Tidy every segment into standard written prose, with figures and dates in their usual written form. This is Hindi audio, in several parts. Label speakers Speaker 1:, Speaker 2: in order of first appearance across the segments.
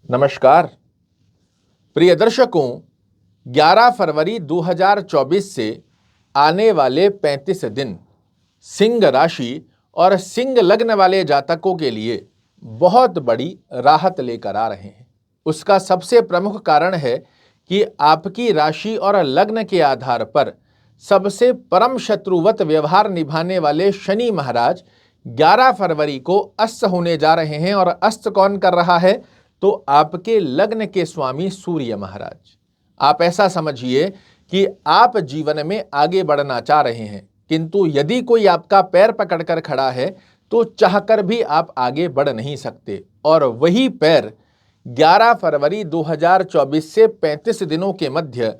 Speaker 1: नमस्कार प्रिय दर्शकों, 11 फरवरी 2024 से आने वाले 35 दिन सिंह राशि और सिंह लग्न वाले जातकों के लिए बहुत बड़ी राहत लेकर आ रहे हैं। उसका सबसे प्रमुख कारण है कि आपकी राशि और लग्न के आधार पर सबसे परम शत्रुवत व्यवहार निभाने वाले शनि महाराज 11 फरवरी को अस्त होने जा रहे हैं। और अस्त कौन कर रहा है? तो आपके लग्न के स्वामी सूर्य महाराज। आप ऐसा समझिए कि आप जीवन में आगे बढ़ना चाह रहे हैं, किंतु यदि कोई आपका पैर पकड़कर खड़ा है तो चाहकर भी आप आगे बढ़ नहीं सकते। और वही पैर 11 फरवरी 2024 से 35 दिनों के मध्य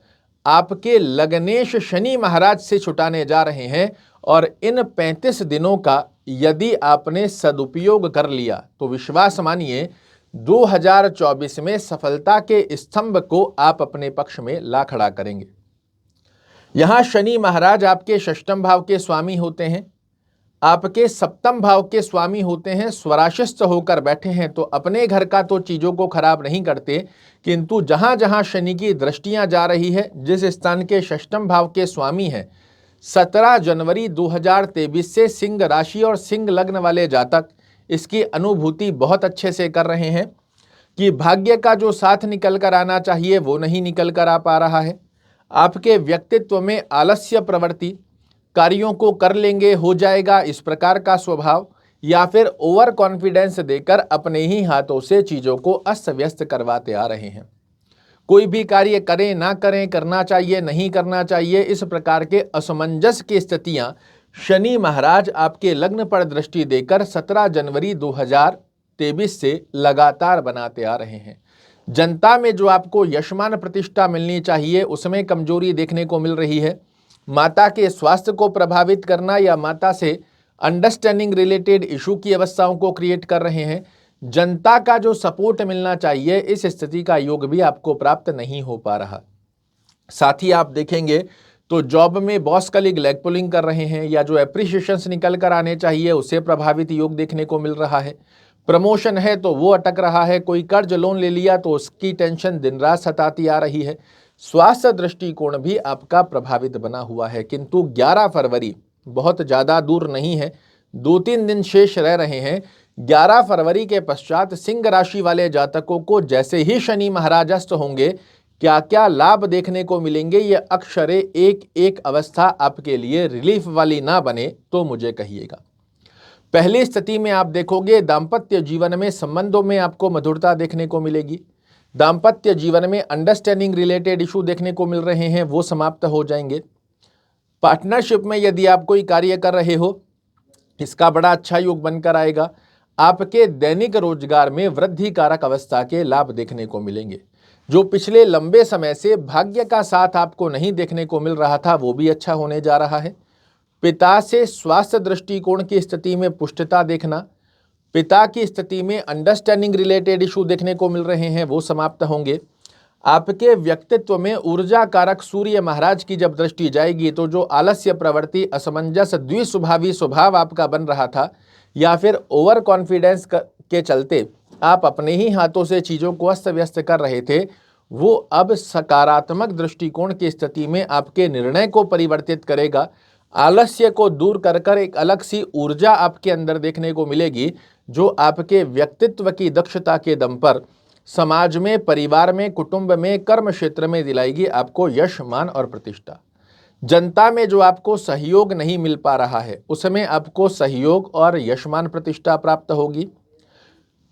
Speaker 1: आपके लग्नेश शनि महाराज से छुटाने जा रहे हैं। और इन 35 दिनों का यदि आपने सदुपयोग कर लिया तो विश्वास मानिए 2024 में सफलता के स्तंभ को आप अपने पक्ष में ला खड़ा करेंगे। यहां शनि महाराज आपके षष्ठम भाव के स्वामी होते हैं, आपके सप्तम भाव के स्वामी होते हैं, स्वराशिस्त होकर बैठे हैं। तो अपने घर का तो चीजों को खराब नहीं करते, किंतु जहां जहां शनि की दृष्टियां जा रही है, जिस स्थान के षष्ठम भाव के स्वामी हैं, 17 जनवरी 2023 से सिंह राशि और सिंह लग्न वाले जातक इसकी अनुभूति बहुत अच्छे से कर रहे हैं कि भाग्य का जो साथ निकल कर आना चाहिए वो नहीं निकल कर आ पा रहा है। आपके व्यक्तित्व में आलस्य प्रवृत्ति, कार्यों को कर लेंगे हो जाएगा इस प्रकार का स्वभाव, या फिर ओवर कॉन्फिडेंस देकर अपने ही हाथों से चीजों को अस्त व्यस्त करवाते आ रहे हैं। कोई भी कार्य करें ना करें, करना चाहिए नहीं करना चाहिए, इस प्रकार के असमंजस की स्थितियां शनि महाराज आपके लग्न पर दृष्टि देकर 17 जनवरी 2023 से लगातार बनाते आ रहे हैं। जनता में जो आपको यशमान प्रतिष्ठा मिलनी चाहिए उसमें कमजोरी देखने को मिल रही है। माता के स्वास्थ्य को प्रभावित करना या माता से अंडरस्टैंडिंग रिलेटेड इशू की अवस्थाओं को क्रिएट कर रहे हैं। जनता का जो सपोर्ट मिलना चाहिए इस स्थिति का योग भी आपको प्राप्त नहीं हो पा रहा। साथ ही आप देखेंगे तो जॉब में बॉस कलीग लेग पुलिंग कर रहे हैं, या जो एप्रिशिएशंस निकल कर आने चाहिए उससे प्रभावित योग देखने को मिल रहा है। प्रमोशन है तो वो अटक रहा है, कोई कर्ज लोन ले लिया तो उसकी टेंशन दिन रात सताती आ रही है। स्वास्थ्य दृष्टिकोण भी आपका प्रभावित बना हुआ है, किंतु 11 फरवरी बहुत ज़्यादा दूर नहीं है, 2-3 दिन शेष रह रहे हैं। 11 फरवरी के पश्चात सिंह राशि वाले जातकों को जैसे ही शनि महाराज अस्त होंगे, क्या क्या लाभ देखने को मिलेंगे, ये अक्षरे एक एक अवस्था आपके लिए रिलीफ वाली ना बने तो मुझे कहिएगा। पहली स्थिति में आप देखोगे दाम्पत्य जीवन में संबंधों में आपको मधुरता देखने को मिलेगी। दाम्पत्य जीवन में अंडरस्टैंडिंग रिलेटेड इशू देखने को मिल रहे हैं, वो समाप्त हो जाएंगे। पार्टनरशिप में यदि आप कोई कार्य कर रहे हो, इसका बड़ा अच्छा योग बनकर आएगा। आपके दैनिक रोजगार में वृद्धि कारक अवस्था के लाभ देखने को मिलेंगे। जो पिछले लंबे समय से भाग्य का साथ आपको नहीं देखने को मिल रहा था वो भी अच्छा होने जा रहा है। पिता से स्वास्थ्य दृष्टिकोण की स्थिति में पुष्टता देखना, पिता की स्थिति में अंडरस्टैंडिंग रिलेटेड इशू देखने को मिल रहे हैं, वो समाप्त होंगे। आपके व्यक्तित्व में ऊर्जा कारक सूर्य महाराज की जब दृष्टि जाएगी तो जो आलस्य प्रवृत्ति, असमंजस, द्विस्वभावी स्वभाव आपका बन रहा था, या फिर ओवर कॉन्फिडेंस के चलते आप अपने ही हाथों से चीज़ों को अस्त व्यस्त कर रहे थे, वो अब सकारात्मक दृष्टिकोण की स्थिति में आपके निर्णय को परिवर्तित करेगा। आलस्य को दूर कर कर एक अलग सी ऊर्जा आपके अंदर देखने को मिलेगी, जो आपके व्यक्तित्व की दक्षता के दम पर समाज में, परिवार में, कुटुंब में, कर्म क्षेत्र में दिलाएगी आपको यश, मान और प्रतिष्ठा। जनता में जो आपको सहयोग नहीं मिल पा रहा है उसमें आपको सहयोग और यशमान प्रतिष्ठा प्राप्त होगी।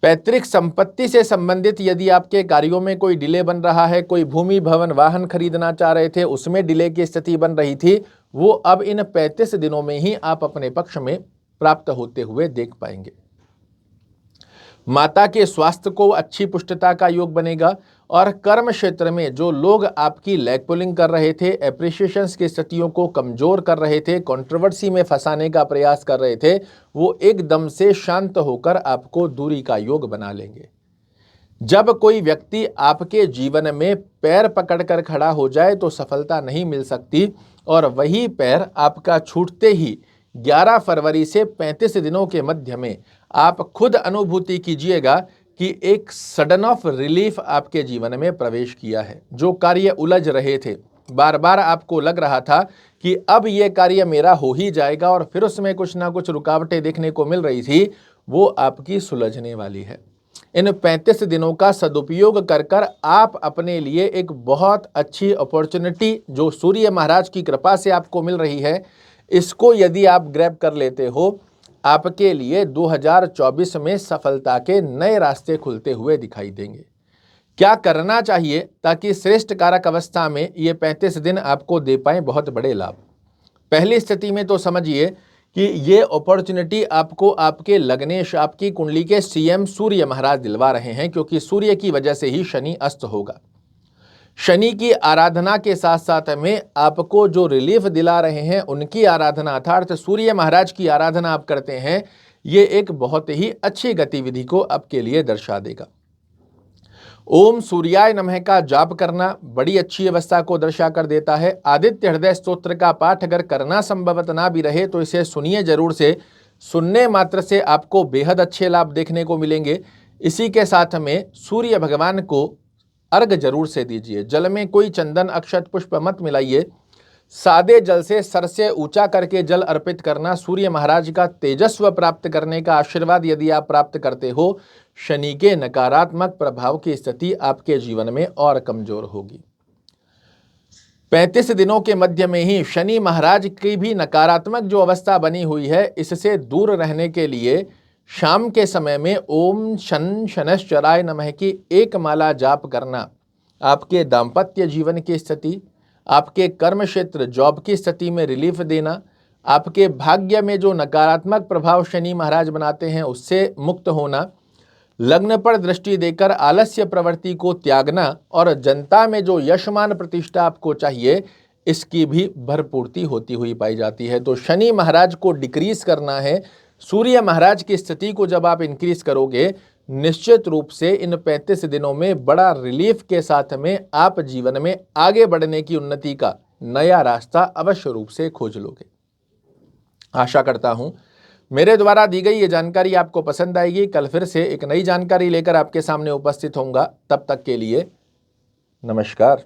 Speaker 1: पैतृक संपत्ति से संबंधित यदि आपके कार्यों में कोई डिले बन रहा है, कोई भूमि, भवन, वाहन खरीदना चाह रहे थे उसमें डिले की स्थिति बन रही थी, वो अब इन 35 दिनों में ही आप अपने पक्ष में प्राप्त होते हुए देख पाएंगे। माता के स्वास्थ्य को अच्छी पुष्टता का योग बनेगा। और कर्म क्षेत्र में जो लोग आपकी लेग पुलिंग कर रहे थे, एप्रिशिएशंस की स्थितियों को कमजोर कर रहे थे, कंट्रोवर्सी में फंसाने का प्रयास कर रहे थे, वो एकदम से शांत होकर आपको दूरी का योग बना लेंगे। जब कोई व्यक्ति आपके जीवन में पैर पकड़कर खड़ा हो जाए तो सफलता नहीं मिल सकती, और वही पैर आपका छूटते ही 11 फरवरी से 35 दिनों के मध्य में आप खुद अनुभूति कीजिएगा कि एक सडन ऑफ रिलीफ आपके जीवन में प्रवेश किया है। जो कार्य उलझ रहे थे, बार बार आपको लग रहा था कि अब ये कार्य मेरा हो ही जाएगा और फिर उसमें कुछ ना कुछ रुकावटें देखने को मिल रही थी, वो आपकी सुलझने वाली है। इन 35 दिनों का सदुपयोग कर कर आप अपने लिए एक बहुत अच्छी अपॉर्चुनिटी जो सूर्य महाराज की कृपा से आपको मिल रही है, इसको यदि आप ग्रैब कर लेते हो, आपके लिए 2024 में सफलता के नए रास्ते खुलते हुए दिखाई देंगे। क्या करना चाहिए ताकि श्रेष्ठ कारक अवस्था में ये 35 दिन आपको दे पाए बहुत बड़े लाभ? पहली स्थिति में तो समझिए कि ये अपॉर्चुनिटी आपको आपके लग्नेश, आपकी कुंडली के सीएम सूर्य महाराज दिलवा रहे हैं, क्योंकि सूर्य की वजह से ही शनि अस्त होगा। शनि की आराधना के साथ साथ में आपको जो रिलीफ दिला रहे हैं उनकी आराधना अर्थात सूर्य महाराज की आराधना आप करते हैं, ये एक बहुत ही अच्छी गतिविधि को आपके लिए दर्शा देगा। ओम सूर्याय नमः का जाप करना बड़ी अच्छी अवस्था को दर्शा कर देता है। आदित्य हृदय स्तोत्र का पाठ अगर करना संभवत ना भी रहे तो इसे सुनिए जरूर से, सुनने मात्र से आपको बेहद अच्छे लाभ देखने को मिलेंगे। इसी के साथ में सूर्य भगवान को अर्घ जरूर से दीजिए। जल में कोई चंदन अक्षत पुष्प मत मिलाइए, सादे जल से सर से ऊंचा करके जल अर्पित करना सूर्य महाराज का तेजस्व प्राप्त करने का आशीर्वाद यदि आप प्राप्त करते हो, शनि के नकारात्मक प्रभाव की स्थिति आपके जीवन में और कमजोर होगी। 35 दिनों के मध्य में ही शनि महाराज की भी नकारात्मक जो अवस्था बनी हुई है, इससे दूर रहने के लिए शाम के समय में ओम शन शनश्चराय नमः की एक माला जाप करना आपके दाम्पत्य जीवन की स्थिति, आपके कर्म क्षेत्र जॉब की स्थिति में रिलीफ देना, आपके भाग्य में जो नकारात्मक प्रभाव शनि महाराज बनाते हैं उससे मुक्त होना, लग्न पर दृष्टि देकर आलस्य प्रवृत्ति को त्यागना और जनता में जो यशमान प्रतिष्ठा आपको चाहिए इसकी भी भरपूर्ति होती हुई पाई जाती है। तो शनि महाराज को डिक्रीज करना है, सूर्य महाराज की स्थिति को जब आप इंक्रीज करोगे, निश्चित रूप से इन 35 दिनों में बड़ा रिलीफ के साथ में आप जीवन में आगे बढ़ने की उन्नति का नया रास्ता अवश्य रूप से खोज लोगे। आशा करता हूं मेरे द्वारा दी गई ये जानकारी आपको पसंद आएगी। कल फिर से एक नई जानकारी लेकर आपके सामने उपस्थित होऊंगा। तब तक के लिए नमस्कार।